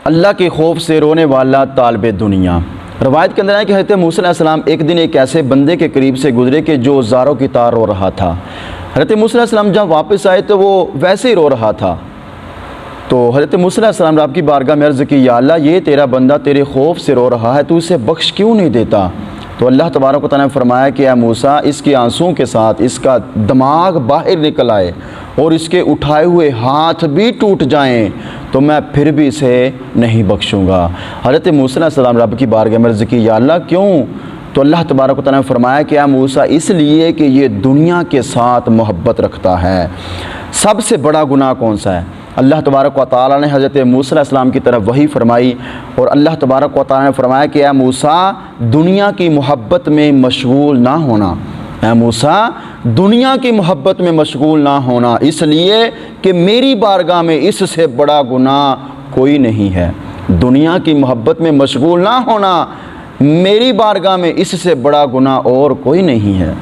अल्लाह के खौफ से रोने वाला तालिब दुनिया। रवायत के अंदर है कि हज़रत मूसा अलैहिस्सलाम एक दिन एक ऐसे बंदे के करीब से गुजरे कि जो ज़ारों की तार रो रहा था। हज़रत मूसा अलैहिस्सलाम जब वापस आए तो वो वैसे ही रो रहा था। तो हज़रत मूसा अलैहिस्सलाम ने आपकी बारगाह में अर्ज़ की, या अल्लाह, ये तेरा बंदा तेरे खौफ से रो रहा है, तू इसे बख्श क्यों नहीं देता? तो अल्लाह तबारक व तआला ने फरमाया कि या मूसा, इसके आंसुओं के साथ इसका दिमाग बाहर निकल आए और इसके उठाए हुए हाथ भी टूट जाएं तो मैं फिर भी इसे नहीं बख्शूँगा। हज़रत मूसा अलैहिस्सलाम रब की बारगाह में अर्ज़ की, या अल्लाह, क्यों? तो अल्लाह तबारक व तआला ने फरमाया कि या मूसा, इसलिए कि ये दुनिया के साथ मोहब्बत रखता है। सबसे बड़ा गुनाह कौन सा है? अल्लाह तबारक व तआला ने हज़रत मूसा अलैहिस्सलाम की तरफ वही फरमाई और अल्लाह तबारक व तआला ने फरमाया कि या मूसा, दुनिया की मोहब्बत में मशगूल ना होना। ऐ मूसा, दुनिया की मोहब्बत में मशगूल ना होना, इसलिए कि मेरी बारगाह में इससे बड़ा गुनाह कोई नहीं है। दुनिया की मोहब्बत में मशगूल ना होना, मेरी बारगाह में इससे बड़ा गुनाह और कोई नहीं है।